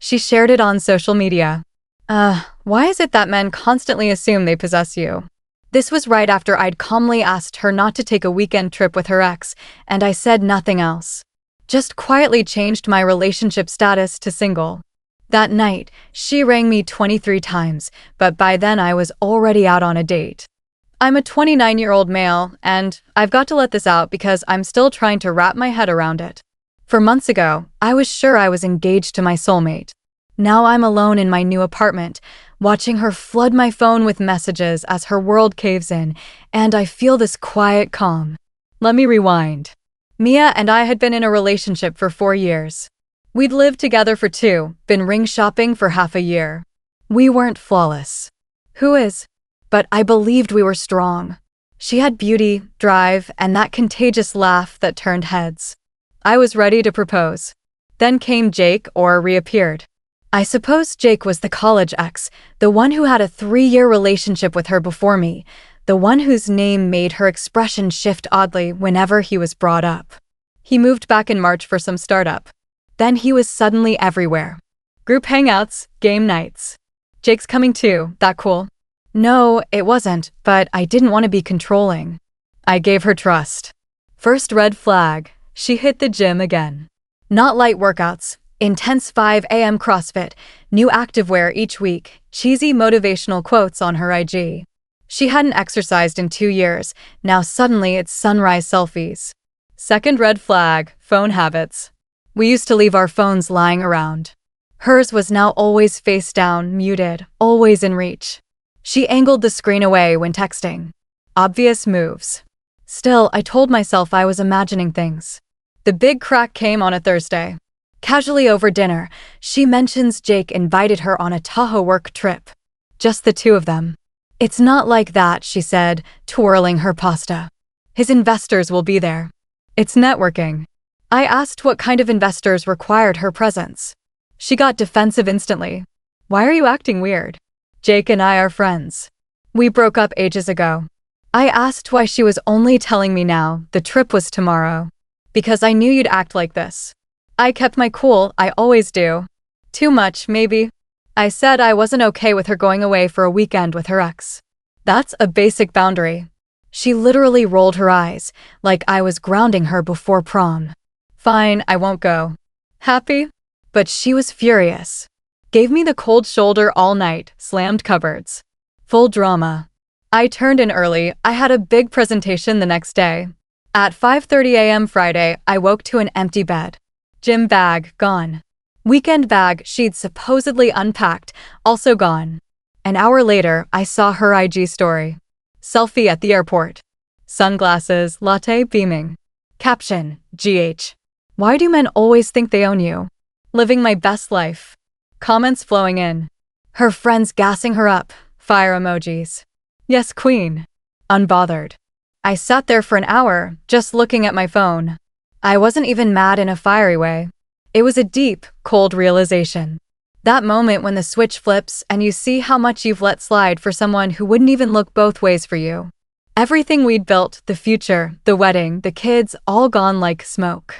She shared it on social media. Why is it that men constantly assume they possess you? This was right after I'd calmly asked her not to take a weekend trip with her ex, and I said nothing else. Just quietly changed my relationship status to single. That night, she rang me 23 times, but by then I was already out on a date. I'm a 29-year-old male, and I've got to let this out because I'm still trying to wrap my head around it. For months ago, I was sure I was engaged to my soulmate. Now I'm alone in my new apartment, watching her flood my phone with messages as her world caves in, and I feel this quiet calm. Let me rewind. Mia and I had been in a relationship for 4 years. We'd lived together for 2, been ring shopping for half a year. We weren't flawless. Who is? But I believed we were strong. She had beauty, drive, and that contagious laugh that turned heads. I was ready to propose. Then came Jake, or reappeared. I suppose Jake was the college ex, the one who had a 3-year relationship with her before me, the one whose name made her expression shift oddly whenever he was brought up. He moved back in March for some startup. Then he was suddenly everywhere. Group hangouts, game nights. Jake's coming too, that cool? No, it wasn't, but I didn't want to be controlling. I gave her trust. First red flag, she hit the gym again. Not light workouts. Intense 5 a.m. CrossFit, new activewear each week, cheesy motivational quotes on her IG. She hadn't exercised in 2 years, now suddenly it's sunrise selfies. Second red flag, phone habits. We used to leave our phones lying around. Hers was now always face down, muted, always in reach. She angled the screen away when texting. Obvious moves. Still, I told myself I was imagining things. The big crack came on a Thursday. Casually over dinner, she mentions Jake invited her on a Tahoe work trip. Just the 2 of them. It's not like that, she said, twirling her pasta. His investors will be there. It's networking. I asked what kind of investors required her presence. She got defensive instantly. Why are you acting weird? Jake and I are friends. We broke up ages ago. I asked why she was only telling me now the trip was tomorrow. Because I knew you'd act like this. I kept my cool, I always do. Too much, maybe. I said I wasn't okay with her going away for a weekend with her ex. That's a basic boundary. She literally rolled her eyes, like I was grounding her before prom. Fine, I won't go. Happy? But she was furious. Gave me the cold shoulder all night, slammed cupboards. Full drama. I turned in early, I had a big presentation the next day. At 5:30 a.m. Friday, I woke to an empty bed. Gym bag, gone. Weekend bag she'd supposedly unpacked, also gone. An hour later, I saw her IG story. Selfie at the airport. Sunglasses, latte beaming. Caption, GH. Why do men always think they own you? Living my best life. Comments flowing in. Her friends gassing her up, fire emojis. Yes, queen. Unbothered. I sat there for an hour, just looking at my phone. I wasn't even mad in a fiery way. It was a deep, cold realization. That moment when the switch flips and you see how much you've let slide for someone who wouldn't even look both ways for you. Everything we'd built, the future, the wedding, the kids, all gone like smoke.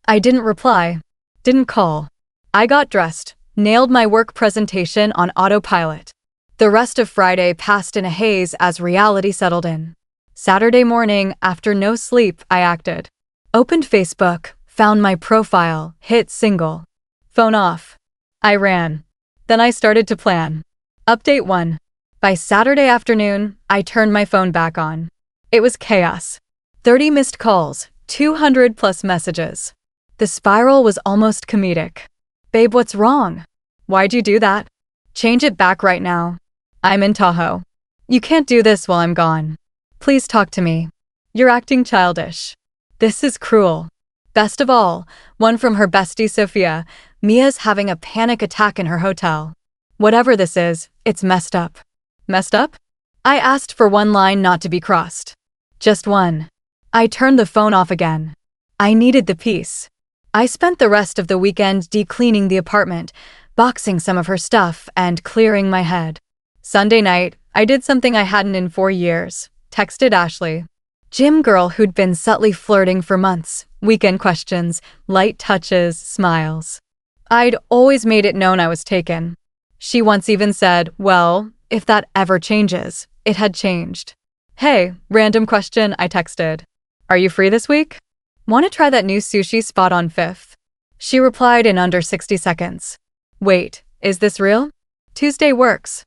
I didn't reply. Didn't call. I got dressed, nailed my work presentation on autopilot. The rest of Friday passed in a haze as reality settled in. Saturday morning, after no sleep, I acted. Opened Facebook, found my profile, hit single. Phone off. I ran. Then I started to plan. Update 1. By Saturday afternoon, I turned my phone back on. It was chaos. 30 missed calls, 200 plus messages. The spiral was almost comedic. Babe, what's wrong? Why'd you do that? Change it back right now. I'm in Tahoe. You can't do this while I'm gone. Please talk to me. You're acting childish. This is cruel. Best of all, one from her bestie Sophia, Mia's having a panic attack in her hotel. Whatever this is, it's messed up. Messed up? I asked for one line not to be crossed. Just one. I turned the phone off again. I needed the peace. I spent the rest of the weekend de-cleaning the apartment, boxing some of her stuff, and clearing my head. Sunday night, I did something I hadn't in 4 years. Texted Ashley. Gym girl who'd been subtly flirting for months. Weekend questions, light touches, smiles. I'd always made it known I was taken. She once even said, well, if that ever changes, it had changed. Hey, random question, I texted. Are you free this week? Want to try that new sushi spot on 5th? She replied in under 60 seconds. Wait, is this real? Tuesday works.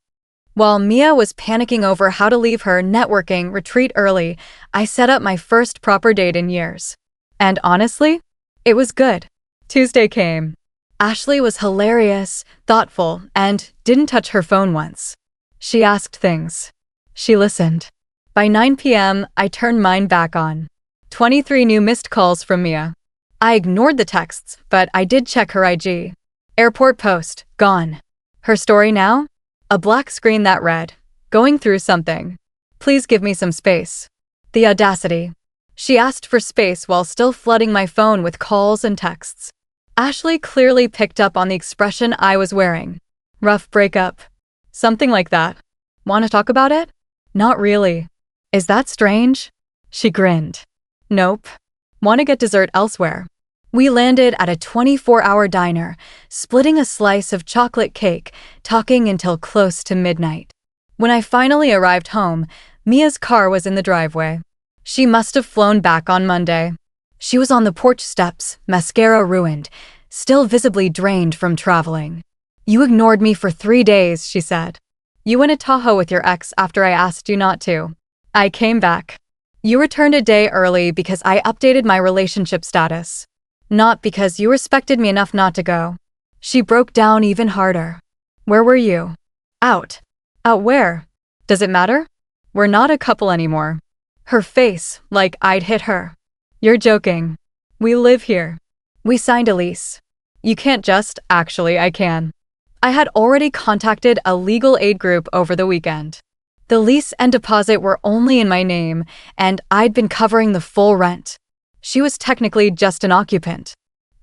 While Mia was panicking over how to leave her networking retreat early, I set up my first proper date in years. And honestly, it was good. Tuesday came. Ashley was hilarious, thoughtful, and didn't touch her phone once. She asked things. She listened. By 9 p.m., I turned mine back on. 23 new missed calls from Mia. I ignored the texts, but I did check her IG. Airport post, gone. Her story now? A black screen that read, going through something. Please give me some space. The audacity. She asked for space while still flooding my phone with calls and texts. Ashley clearly picked up on the expression I was wearing. Rough breakup. Something like that. Want to talk about it? Not really. Is that strange? She grinned. Nope. Want to get dessert elsewhere? We landed at a 24-hour diner, splitting a slice of chocolate cake, talking until close to midnight. When I finally arrived home, Mia's car was in the driveway. She must have flown back on Monday. She was on the porch steps, mascara ruined, still visibly drained from traveling. You ignored me for 3 days, she said. You went to Tahoe with your ex after I asked you not to. I came back. You returned a day early because I updated my relationship status. Not because you respected me enough not to go. She broke down even harder. Where were you? Out. Out where? Does it matter? We're not a couple anymore. Her face, like I'd hit her. You're joking. We live here. We signed a lease. You can't just, actually, I can. I had already contacted a legal aid group over the weekend. The lease and deposit were only in my name, and I'd been covering the full rent. She was technically just an occupant.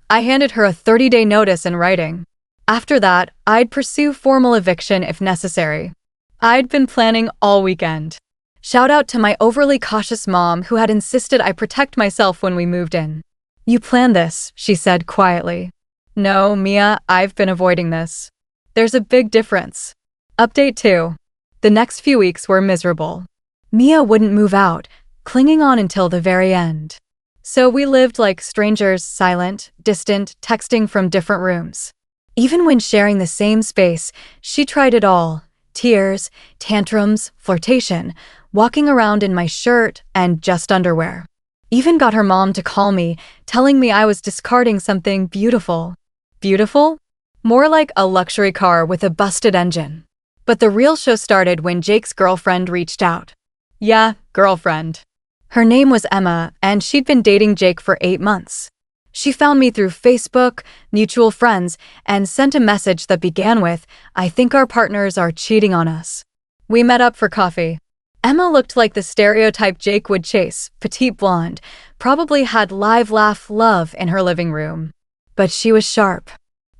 I handed her a 30-day notice in writing. After that, I'd pursue formal eviction if necessary. I'd been planning all weekend. Shout out to my overly cautious mom who had insisted I protect myself when we moved in. You planned this, she said quietly. No, Mia, I've been avoiding this. There's a big difference. Update 2. The next few weeks were miserable. Mia wouldn't move out, clinging on until the very end. So we lived like strangers, silent, distant, texting from different rooms. Even when sharing the same space, she tried it all. Tears, tantrums, flirtation, walking around in my shirt and just underwear. Even got her mom to call me, telling me I was discarding something beautiful. Beautiful? More like a luxury car with a busted engine. But the real show started when Jake's girlfriend reached out. Yeah, girlfriend. Her name was Emma, and she'd been dating Jake for 8 months. She found me through Facebook, mutual friends, and sent a message that began with, I think our partners are cheating on us. We met up for coffee. Emma looked like the stereotype Jake would chase, petite blonde, probably had live laugh love in her living room. But she was sharp.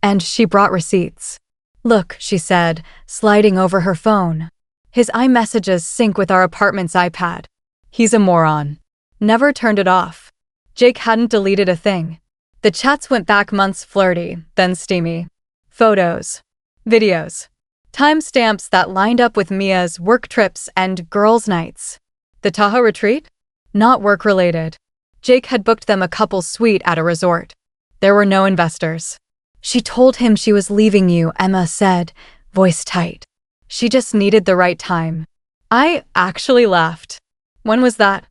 And she brought receipts. Look, she said, sliding over her phone. His iMessages sync with our apartment's iPad. He's a moron. Never turned it off. Jake hadn't deleted a thing. The chats went back months flirty, then steamy. Photos. Videos. Timestamps that lined up with Mia's work trips and girls' nights. The Tahoe retreat? Not work-related. Jake had booked them a couple suite at a resort. There were no investors. She told him she was leaving you, Emma said, voice tight. She just needed the right time. I actually laughed. When was that?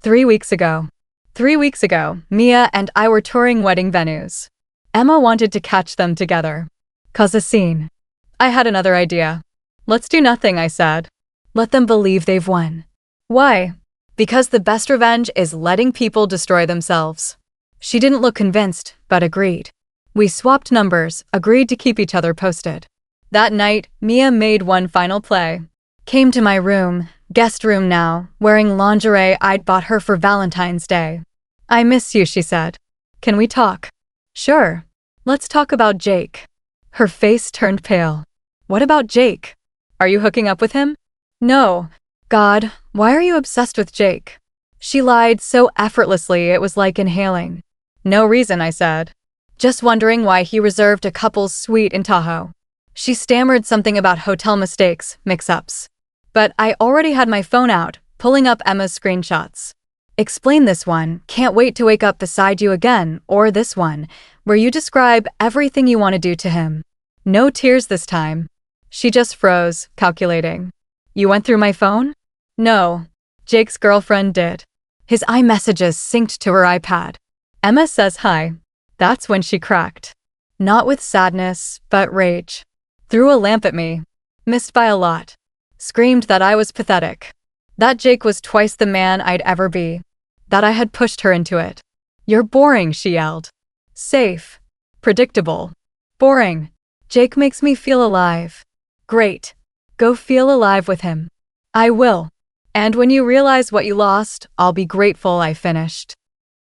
3 weeks ago. 3 weeks ago, Mia and I were touring wedding venues. Emma wanted to catch them together. Cause a scene. I had another idea. Let's do nothing, I said. Let them believe they've won. Why? Because the best revenge is letting people destroy themselves. She didn't look convinced, but agreed. We swapped numbers, agreed to keep each other posted. That night, Mia made one final play. Came to my room, guest room now, wearing lingerie I'd bought her for Valentine's Day. I miss you, she said. Can we talk? Sure. Let's talk about Jake. Her face turned pale. What about Jake? Are you hooking up with him? No. God, why are you obsessed with Jake? She lied so effortlessly it was like inhaling. No reason, I said. just wondering why he reserved a couple's suite in Tahoe. She stammered something about hotel mistakes, mix-ups. But I already had my phone out, pulling up Emma's screenshots. Explain this one, can't wait to wake up beside you again, or this one, where you describe everything you want to do to him. No tears this time. She just froze, calculating. You went through my phone? No. Jake's girlfriend did. His iMessages synced to her iPad. Emma says hi. That's when she cracked. Not with sadness, but rage. Threw a lamp at me. Missed by a lot. Screamed that I was pathetic. That Jake was twice the man I'd ever be. That I had pushed her into it. You're boring, she yelled. Safe. Predictable. Boring. Jake makes me feel alive. Great. Go feel alive with him. I will. And when you realize what you lost, I'll be grateful I finished.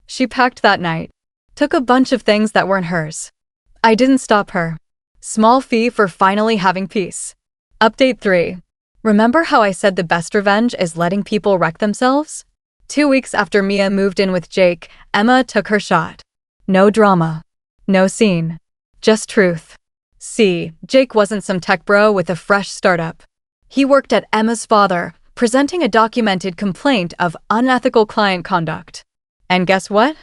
She packed that night. Took a bunch of things that weren't hers. I didn't stop her. Small fee for finally having peace. Update 3. Remember how I said the best revenge is letting people wreck themselves? 2 weeks after Mia moved in with Jake, Emma took her shot. No drama. No scene. Just truth. See, Jake wasn't some tech bro with a fresh startup. He worked at Emma's father, presenting a documented complaint of unethical client conduct. And guess what?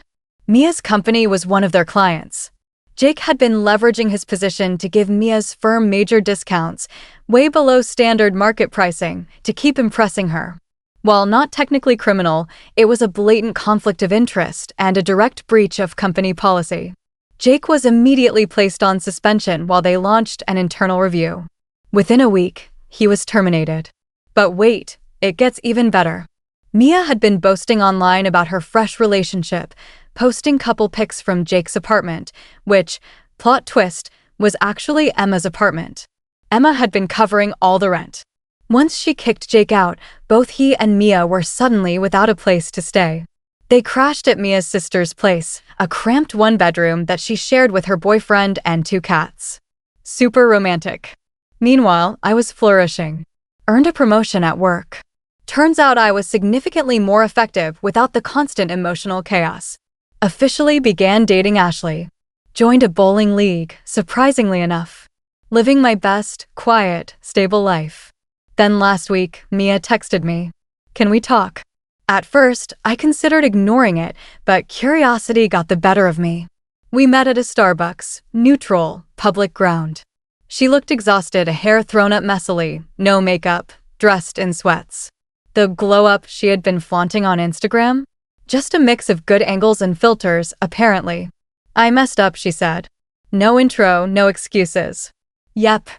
Mia's company was one of their clients. Jake had been leveraging his position to give Mia's firm major discounts, way below standard market pricing, to keep impressing her. While not technically criminal, it was a blatant conflict of interest and a direct breach of company policy. Jake was immediately placed on suspension while they launched an internal review. Within a week, he was terminated. But wait, it gets even better. Mia had been boasting online about her fresh relationship, posting couple pics from Jake's apartment, which, plot twist, was actually Emma's apartment. Emma had been covering all the rent. Once she kicked Jake out, both he and Mia were suddenly without a place to stay. They crashed at Mia's sister's place, a cramped one-bedroom that she shared with her boyfriend and 2 cats. Super romantic. Meanwhile, I was flourishing. Earned a promotion at work. Turns out I was significantly more effective without the constant emotional chaos. Officially began dating Ashley. Joined a bowling league, surprisingly enough. Living my best, quiet, stable life. Then last week, Mia texted me. Can we talk? At first, I considered ignoring it, but curiosity got the better of me. We met at a Starbucks, neutral, public ground. She looked exhausted, hair thrown up messily, no makeup, dressed in sweats. The glow-up she had been flaunting on Instagram? Just a mix of good angles and filters, apparently. I messed up, she said. No intro, no excuses. Yep.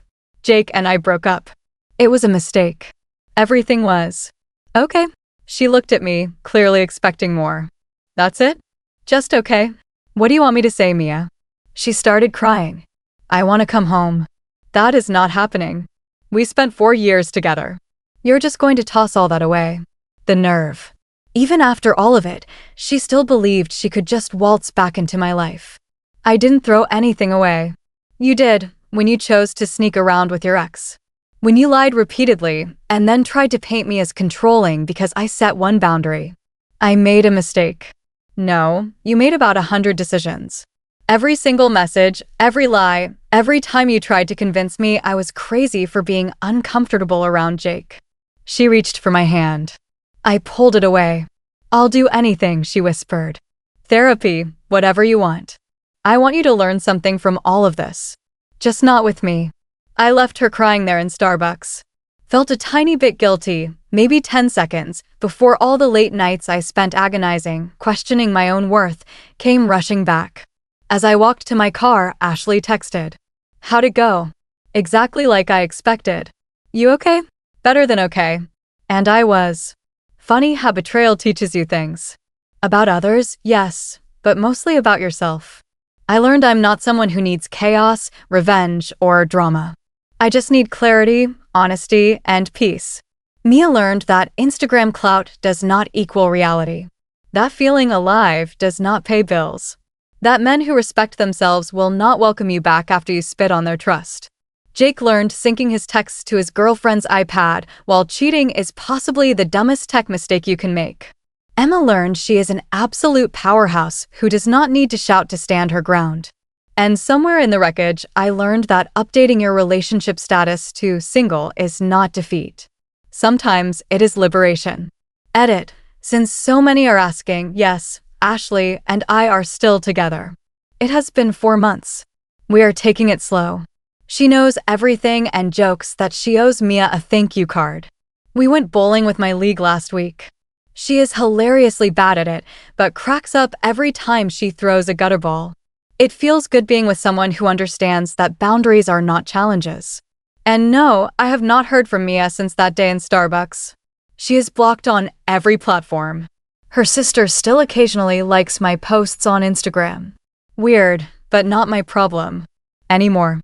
Jake and I broke up. It was a mistake. Everything was. Okay. She looked at me, clearly expecting more. That's it? Just okay. What do you want me to say, Mia? She started crying. I want to come home. That is not happening. We spent 4 years together. You're just going to toss all that away. The nerve. Even after all of it, she still believed she could just waltz back into my life. I didn't throw anything away. You did, when you chose to sneak around with your ex. When you lied repeatedly, and then tried to paint me as controlling because I set one boundary. I made a mistake. No, you made about 100 decisions. Every single message, every lie, every time you tried to convince me I was crazy for being uncomfortable around Jake. She reached for my hand. I pulled it away. I'll do anything, she whispered. Therapy, whatever you want. I want you to learn something from all of this. Just not with me. I left her crying there in Starbucks. Felt a tiny bit guilty, maybe 10 seconds, before all the late nights I spent agonizing, questioning my own worth, came rushing back. As I walked to my car, Ashley texted. How'd it go? Exactly like I expected. You okay? Better than okay. And I was. Funny how betrayal teaches you things. About others, yes, but mostly about yourself. I learned I'm not someone who needs chaos, revenge, or drama. I just need clarity, honesty, and peace. Mia learned that Instagram clout does not equal reality. That feeling alive does not pay bills. That men who respect themselves will not welcome you back after you spit on their trust. Jake learned syncing his texts to his girlfriend's iPad while cheating is possibly the dumbest tech mistake you can make. Emma learned she is an absolute powerhouse who does not need to shout to stand her ground. And somewhere in the wreckage, I learned that updating your relationship status to single is not defeat. Sometimes it is liberation. Edit. Since so many are asking, yes, Ashley and I are still together. It has been 4 months. We are taking it slow. She knows everything and jokes that she owes Mia a thank you card. We went bowling with my league last week. She is hilariously bad at it, but cracks up every time she throws a gutter ball. It feels good being with someone who understands that boundaries are not challenges. And no, I have not heard from Mia since that day in Starbucks. She is blocked on every platform. Her sister still occasionally likes my posts on Instagram. Weird, but not my problem anymore.